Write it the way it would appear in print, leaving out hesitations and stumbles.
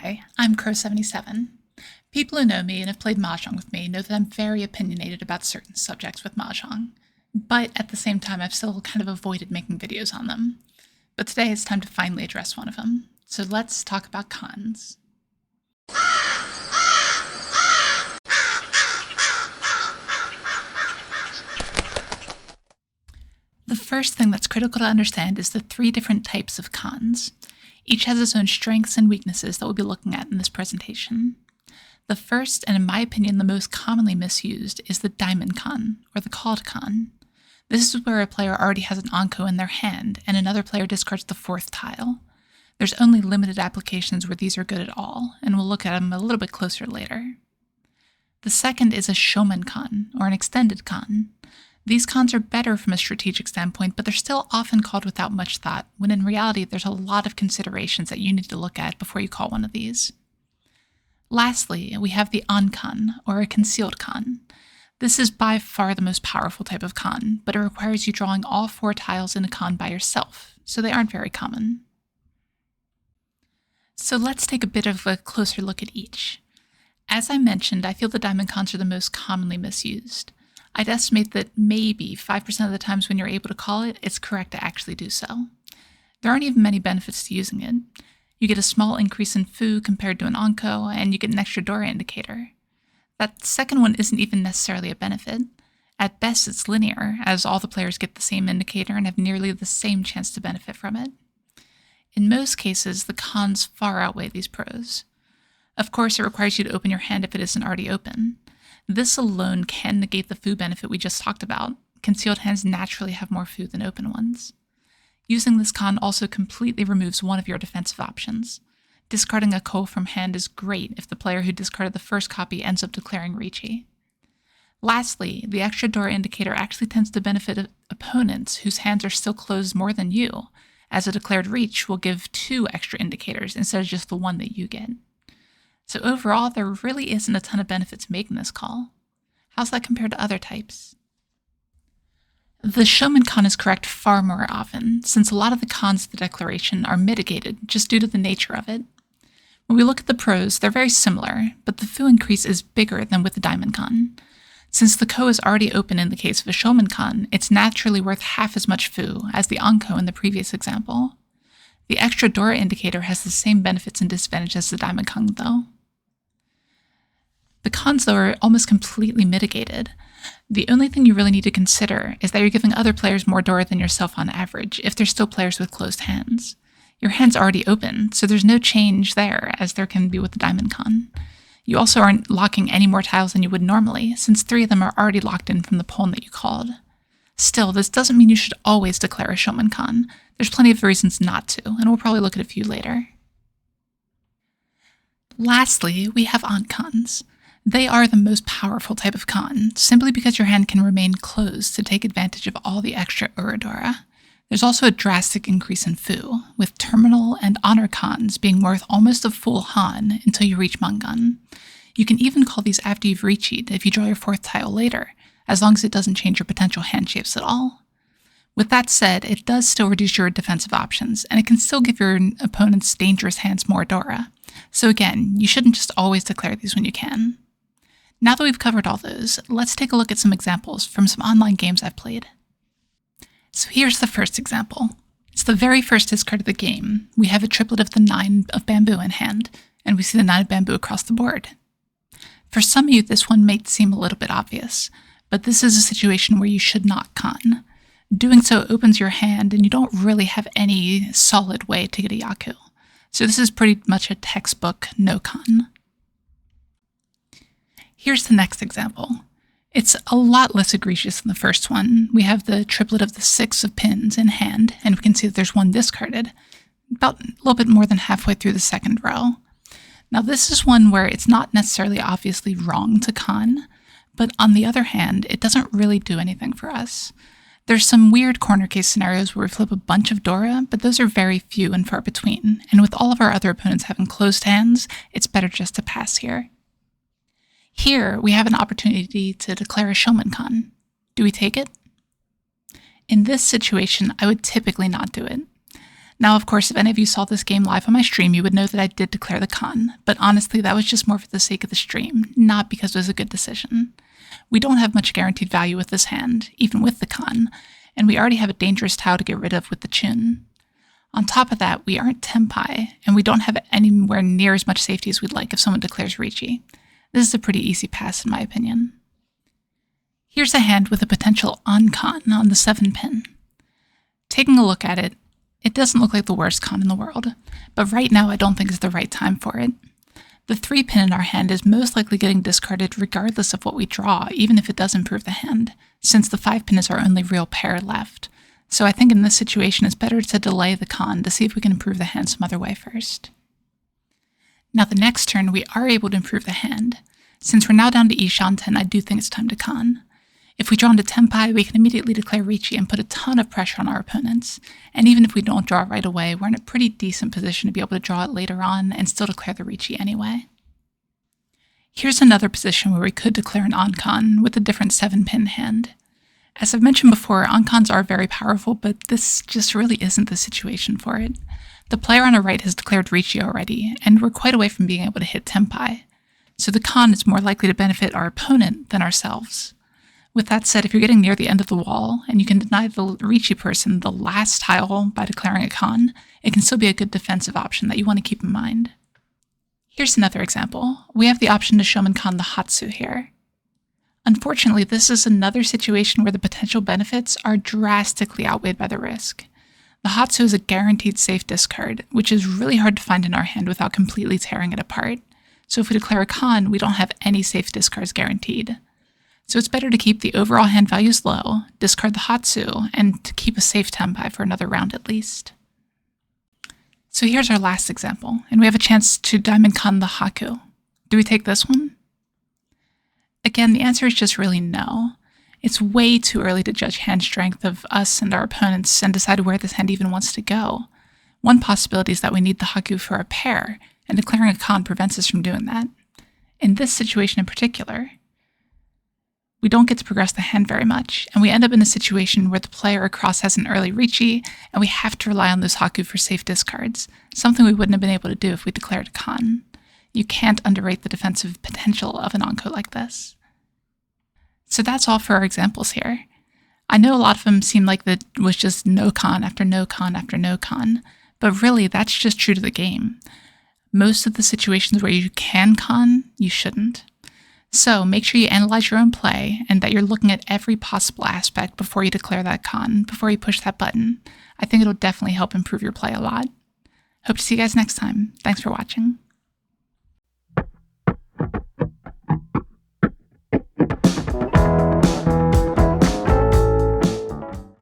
Hi, I'm Crow77. People who know me and have played Mahjong with me know that I'm very opinionated about certain subjects with Mahjong, but at the same time I've still kind of avoided making videos on them. But today it's time to finally address one of them, so let's talk about cons. The first thing that's critical to understand is the three different types of cons. Each has its own strengths and weaknesses that we'll be looking at in this presentation. The first, and in my opinion the most commonly misused, is the diamond con, or the called con. This is where a player already has an onco in their hand, and another player discards the fourth tile. There's only limited applications where these are good at all, and we'll look at them a little bit closer later. The second is a showman con, or an extended con. These cons are better from a strategic standpoint, but they're still often called without much thought, when in reality there's a lot of considerations that you need to look at before you call one of these. Lastly, we have the on-con, or a concealed con. This is by far the most powerful type of con, but it requires you drawing all four tiles in a con by yourself, so they aren't very common. So let's take a bit of a closer look at each. As I mentioned, I feel the diamond cons are the most commonly misused. I'd estimate that maybe 5% of the times when you're able to call it, it's correct to actually do so. There aren't even many benefits to using it. You get a small increase in foo compared to an onco, and you get an extra Dora indicator. That second one isn't even necessarily a benefit. At best, it's linear, as all the players get the same indicator and have nearly the same chance to benefit from it. In most cases, the cons far outweigh these pros. Of course, it requires you to open your hand if it isn't already open. This alone can negate the foo benefit we just talked about. Concealed hands naturally have more foo than open ones. Using this con also completely removes one of your defensive options. Discarding a ko from hand is great if the player who discarded the first copy ends up declaring Riichi. Lastly, the extra Dora indicator actually tends to benefit opponents whose hands are still closed more than you, as a declared reach will give 2 extra indicators instead of just the one that you get. So overall, there really isn't a ton of benefit to making this call. How's that compared to other types? The showman con is correct far more often, since a lot of the cons of the declaration are mitigated just due to the nature of it. When we look at the pros, they're very similar, but the foo increase is bigger than with the diamond con. Since the ko is already open in the case of a showman con, it's naturally worth half as much foo as the onco in the previous example. The extra Dora indicator has the same benefits and disadvantages as the diamond con though. The cons, though, are almost completely mitigated. The only thing you really need to consider is that you're giving other players more Dora than yourself on average, if they're still players with closed hands. Your hand's already open, so there's no change there, as there can be with the diamond con. You also aren't locking any more tiles than you would normally, since 3 of them are already locked in from the pawn that you called. Still, this doesn't mean you should always declare a showman con. There's plenty of reasons not to, and we'll probably look at a few later. Lastly, we have on-cons. They are the most powerful type of con, simply because your hand can remain closed to take advantage of all the extra Uradora. There's also a drastic increase in foo, with terminal and honor cons being worth almost a full han until you reach Mahjong. You can even call these after you've Riichi'd if you draw your 4th tile later, as long as it doesn't change your potential hand shapes at all. With that said, it does still reduce your defensive options, and it can still give your opponent's dangerous hands more Dora. So again, you shouldn't just always declare these when you can. Now that we've covered all those, let's take a look at some examples from some online games I've played. So here's the first example. It's the very first discard of the game. We have a triplet of the 9 of bamboo in hand, and we see the 9 of bamboo across the board. For some of you, this one may seem a little bit obvious, but this is a situation where you should not con. Doing so opens your hand, and you don't really have any solid way to get a yaku. So this is pretty much a textbook no con. Here's the next example. It's a lot less egregious than the first one. We have the triplet of the 6 of pins in hand, and we can see that there's 1 discarded, about a little bit more than halfway through the second row. Now this is one where it's not necessarily obviously wrong to con, but on the other hand, it doesn't really do anything for us. There's some weird corner case scenarios where we flip a bunch of Dora, but those are very few and far between, and with all of our other opponents having closed hands, it's better just to pass here. Here, we have an opportunity to declare a showman con. Do we take it? In this situation, I would typically not do it. Now, of course, if any of you saw this game live on my stream, you would know that I did declare the con, but honestly, that was just more for the sake of the stream, not because it was a good decision. We don't have much guaranteed value with this hand, even with the con, and we already have a dangerous tile to get rid of with the Chun. On top of that, we aren't Tenpai, and we don't have anywhere near as much safety as we'd like if someone declares Riichi. This is a pretty easy pass in my opinion. Here's a hand with a potential on-con on the 7-pin. Taking a look at it, it doesn't look like the worst con in the world, but right now I don't think is the right time for it. The 3-pin in our hand is most likely getting discarded regardless of what we draw, even if it does improve the hand, since the 5-pin is our only real pair left. So I think in this situation it's better to delay the con to see if we can improve the hand some other way first. Now the next turn we are able to improve the hand. Since we're now down to Ishanten, I do think it's time to con. If we draw into Tenpai, we can immediately declare Riichi and put a ton of pressure on our opponents, and even if we don't draw it right away, we're in a pretty decent position to be able to draw it later on and still declare the Riichi anyway. Here's another position where we could declare an on-con with a different 7-pin hand. As I've mentioned before, on-cons are very powerful, but this just really isn't the situation for it. The player on our right has declared Riichi already, and we're quite away from being able to hit Tenpai, so the con is more likely to benefit our opponent than ourselves. With that said, if you're getting near the end of the wall and you can deny the Riichi person the last tile by declaring a con, it can still be a good defensive option that you want to keep in mind. Here's another example. We have the option to Shomen con the Hatsu here. Unfortunately, this is another situation where the potential benefits are drastically outweighed by the risk. The Hatsu is a guaranteed safe discard, which is really hard to find in our hand without completely tearing it apart. So if we declare a con, we don't have any safe discards guaranteed. So it's better to keep the overall hand values low, discard the Hatsu, and to keep a safe Tenpai for another round at least. So here's our last example, and we have a chance to Diamond Con the Haku. Do we take this one? Again, the answer is just really no. It's way too early to judge hand strength of us and our opponents and decide where this hand even wants to go. One possibility is that we need the Haku for a pair, and declaring a con prevents us from doing that. In this situation in particular, we don't get to progress the hand very much, and we end up in a situation where the player across has an early Riichi, and we have to rely on those Haku for safe discards, something we wouldn't have been able to do if we declared a con. You can't underrate the defensive potential of an onco like this. So that's all for our examples here. I know a lot of them seem like that was just no con after no con after no con, but really that's just true to the game. Most of the situations where you can con, you shouldn't. So make sure you analyze your own play and that you're looking at every possible aspect before you declare that con, before you push that button. I think it'll definitely help improve your play a lot. Hope to see you guys next time. Thanks for watching.